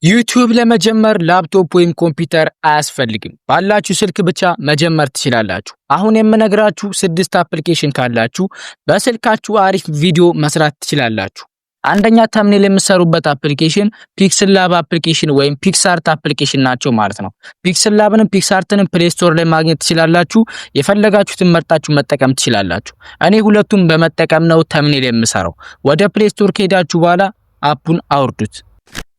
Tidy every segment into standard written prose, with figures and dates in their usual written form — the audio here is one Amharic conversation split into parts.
ዩቲዩብ ለመጀመር ላፕቶፕ ወይም ኮምፒውተር አያስፈልግም። ባላችሁ ስልክ ብቻ መጀመር ትችላላችሁ። አሁን የምነግራችሁ 6 አፕሊኬሽን ካላችሁ በስልካችሁ አሪፍ ቪዲዮ መስራት ትችላላችሁ። አንደኛ ተምኔል የምትሰሩበት አፕሊኬሽን ፒክስል ላብ አፕሊኬሽን ወይም ፒክስአርት አፕሊኬሽን ናቸው ማለት ነው። ፒክስል ላብንም ፒክስአርትንም ፕሌይ ስቶር ላይ ማግኘት ትችላላችሁ። የፈለጋችሁትን መርጣችሁ መጠቀም ትችላላችሁ። እኔ ሁለቱም በመጠቀም ነው ተምኔል የምሰራው። ወደ ፕሌይ ስቶር ከሄዳችሁ በኋላ አፑን አውርዱት።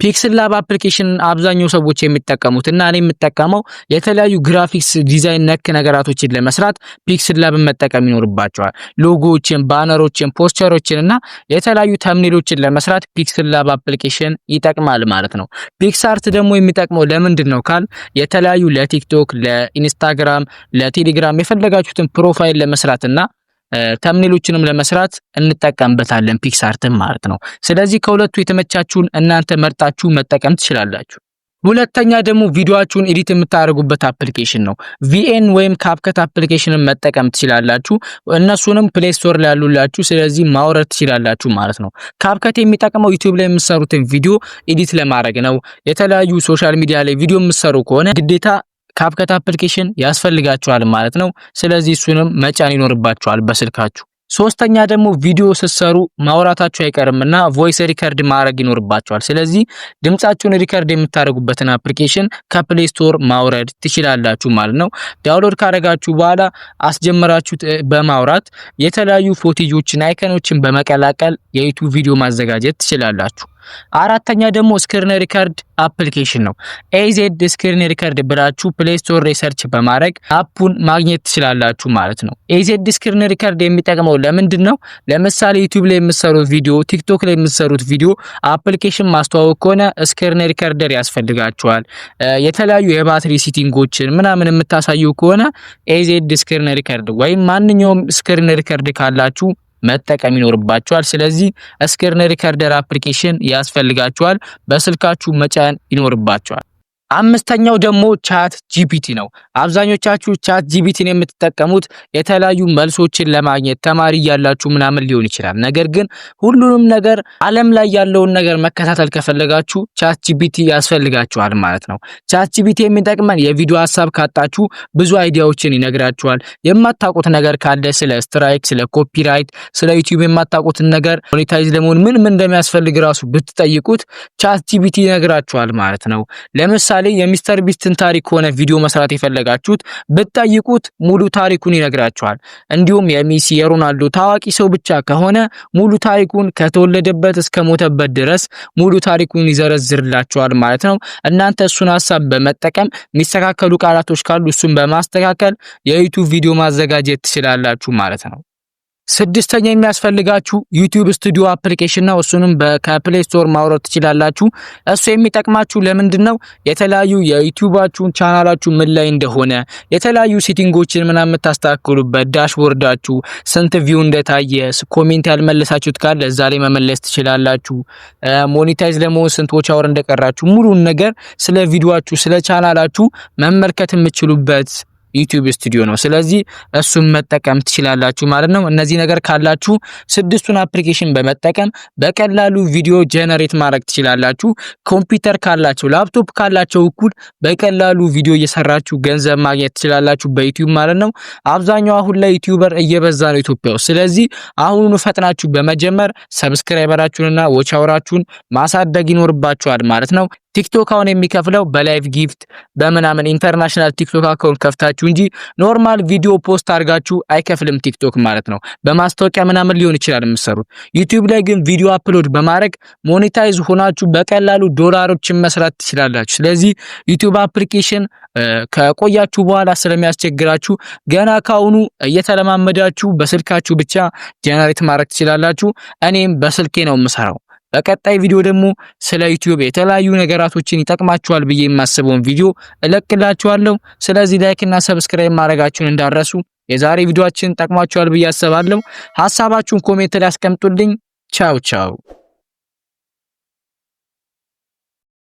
ፒክስል ላብ አፕሊኬሽን አብዛኛው ሰዎች የሚጠቀሙት እና እኔ የምጠቀመው የተለያዩ ግራፊክስ ዲዛይን ነክ ነገራቶችን ለመስራት ፒክስል ላብን መጠቀም ይኖርባቸዋል። ሎጎዎችን፣ ባነሮችን፣ ፖስተሮችን እና የተለያዩ ተምኔሎችን ለመስራት ፒክስል ላብ አፕሊኬሽን ይጠቅማል ማለት ነው። ፒክስአርት ደግሞ የሚጠቅመው ለምንድን ነው ካል የተለያዩ ለቲክቶክ፣ ለኢንስታግራም፣ ለቴሌግራም የፈለጋችሁትን ፕሮፋይል ለመስራት እና ተምኔሎችንም ለመስራት እንጠቀምበታለን ፒክስአርትን ማለት ነው። ስለዚህ ከሁለቱ የተመቻችሁን እናንተ መርጣችሁ መጠቀም ትችላላችሁ። ሁለተኛ ደግሞ ቪዲዮአችሁን ኤዲት የምታደርጉበት አፕሊኬሽን ነው። ቪኤን ወይም ካፕከት አፕሊኬሽንን መጠቀም ትችላላችሁ። እነሱንም ፕሌይ ስቶር ላይ ያሉላችሁ፣ ስለዚህ ማውረድ ትችላላችሁ ማለት ነው። ካፕከት የሚጠቅመው ዩቲዩብ ላይ የምትሰሩትን ቪዲዮ ኤዲት ለማድረግ ነው። የተለያዩ ሶሻል ሚዲያ ላይ ቪዲዮ የምትሰሩ ከሆነ ግዴታ ካፕከት አፕሊኬሽን ያስፈልጋችኋል ማለት ነው። ስለዚህ እሱንም መጫን ይኖርባችኋል በስልካችሁ። ሶስተኛ ደግሞ ቪዲዮ ስትሰሩ ማውራታችሁ አይቀርምና ቮይስ ሪከርድ ማድረግ ይኖርባችኋል። ስለዚህ ድምጻችሁን ሪከርድ የምታደርጉበትን አፕሊኬሽን ከፕሌይ ስቶር ማውረድ ትችላላችሁ ማለት ነው። ዳውንሎድ ካደረጋችሁ በኋላ አስጀምራችሁ በማውራት የተለያዩ ፎቶጆችን አይከኖችን በመቀላቀል የዩቲዩብ ቪዲዮ ማዘጋጀት ትችላላችሁ። አራተኛ ደግሞ ስክሪን ሪከርድ አፕሊኬሽን ነው። ኤዜድ ስክሪን ሪከርድ ብላችሁ ፕሌይ ስቶር ላይ ሰርች በማድረግ አፑን ማግኘት ትችላላችሁ ማለት ነው። ኤዜድ ስክሪን ሪከርድ የሚጠቅመው ለምንድነው? ለምሳሌ ዩቲዩብ ላይ የምትሰሩት ቪዲዮ፣ ቲክቶክ ላይ የምትሰሩት ቪዲዮ አፕሊኬሽን ማስተዋወቅ ከሆነ ስክሪን ሪከርደር ያስፈልጋችኋል። የተለያዩ የባትሪ ሴቲንጎችን ምናምን የምታሳዩ ከሆነ ኤዜድ ስክሪን ሪከርድ ወይም ማንኛውም ስክሪን ሪከርድ ካላችሁ መጠቀም ይኖርባችኋል። ስለዚህ ስክሪን ሪከርደር አፕሊኬሽን ያስፈልጋችኋል። በስልካችሁ መጫን ይኖርባችኋል። አምስተኛው ደግሞ ቻት ጂፒቲ ነው። አብዛኞቻችሁ ቻት ጂፒቲን የምትጠቀሙት የተለያዩ መልሶችን ለማግኘት ተማሪ ያላችሁ ምናምን ሊሆን ይችላል። ነገር ግን ሁሉንም ነገር ዓለም ላይ ያለውን ነገር መከታተል ከፈለጋችሁ ቻት ጂፒቲ ያስፈልጋችኋል ማለት ነው። ቻት ጂፒቲ የሚጠቅመን የቪዲዮ ሐሳብ ካጣችሁ ብዙ አይዲያዎችን ይነግራችኋል። የማታውቁት ነገር ካለ ስለ ስትራይክ፣ ስለ ኮፒራይት፣ ስለ ዩቲዩብ የማታውቁትን ነገር ሞኔታይዝ ለመሆን ምን እንደሚያስፈልግ ራሱ ብትጠይቁት ቻት ጂፒቲ ይነግራችኋል ማለት ነው። ለምሳሌ የሚስተር ቢስትን ታሪክ ሆነ ቪዲዮ መስራት የፈለጋችሁት ብትጠይቁት ሙሉ ታሪኩን ይነግራችኋል። እንዲሁም የሜሲ የሮናልዶ ታዋቂ ሰው ብቻ ከሆነ ሙሉ ታሪኩን ከተወለደበት እስከ ሞተበት ድረስ ሙሉ ታሪኩን ይዘረዝርላችኋል ማለት ነው። እናንተ እሱን ሐሳብ በመጠቀም የሚስተካከሉ ቃላቶች ካሉ እሱን በማስተካከል የዩቲዩብ ቪዲዮ ማዘጋጀት ትችላላችሁ ማለት ነው። ስድስተኛ የሚያስፈልጋችሁ ዩቲዩብ ስቱዲዮ አፕሊኬሽን ነው። እሱንም ከፕሌይ ስቶር ማውረድ ትችላላችሁ። እሱ የሚጠቅማችሁ ለምንድነው? የተለያዩ የዩቲዩባችሁን ቻናላችሁ ምን ላይ እንደሆነ የተለያዩ ሴቲንጎችን ምናምን የምታስተካክሉበት ዳሽቦርዳችሁ ስንት ቪው እንደታየ፣ ኮሜንት ያልመለሳችሁት ካለ እዛ ላይ መመለስ ትችላላችሁ። ሞኔታይዝ ለመሆን ስንት አወር እንደቀራችሁ ሙሉን ነገር ስለ ቪዲዮአችሁ ስለ ቻናላችሁ መመልከት የምትችሉበት ዩቲዩብ ስቱዲዮ ነው። ስለዚህ እሱን መጠቀም ትችላላችሁ ማለት ነው። እነዚህ ነገር ካላችሁ ስድስቱን አፕሊኬሽን በመጠቀም በቀላሉ ቪዲዮ ጀነሬት ማድረግ ትችላላችሁ። ኮምፒውተር ካላችሁ፣ ላፕቶፕ ካላችሁ እኩል በቀላሉ ቪዲዮ እየሰራችሁ ገንዘብ ማግኘት ትችላላችሁ በዩቲዩብ ማለት ነው። አብዛኛው አሁን ላይ ዩቲዩበር እየበዛ ነው ኢትዮጵያ ውስጥ። ስለዚህ አሁኑኑ ፈጥናችሁ በመጀመር ሰብስክራይበራችሁንና ዎች አወራችሁን ማሳደግ ይኖርባችኋል ማለት ነው። ቲክቶክ አሁን የሚከፍለው በላይቭ ጊፍት በመናምን ኢንተርናሽናል ቲክቶክ አካውንት ከፍታችሁ እንጂ ኖርማል ቪዲዮ ፖስት አድርጋችሁ አይከፍልም ቲክቶክ ማለት ነው። በማስታወቂያ ምናምን ሊሆን ይችላል የምትሰሩት። ዩቲዩብ ላይ ግን ቪዲዮ አፕሎድ በማድረግ ሞኔታይዝ ሆናችሁ በቀላሉ ዶላሮችን መስራት ትችላላችሁ። ስለዚህ ዩቲዩብ አፕሊኬሽን ከቆያችሁ በኋላ ስለሚያስቸግራችሁ ገና ካሁኑ እየተለማመዳችሁ በስልካችሁ ብቻ ጀነሬት ማድረግ ትችላላችሁ። እኔም በስልኬ ነው የምሰራው። በቀጣይ ቪዲዮ ደግሞ ስለ ዩቲዩብ የተለያዩ ነገራቶችን ይጠቅማችኋል ብዬ የማስበውን ቪዲዮ እለቅላችኋለሁ። ስለዚህ ላይክ እና ሰብስክራይብ ማድረጋችሁን እንዳትረሱ። የዛሬ ቪዲዮአችን ጠቅማችኋል ብዬ አስባለሁ። ሐሳባችሁን ኮሜንት ላይ አስቀምጡልኝ። ቻው ቻው።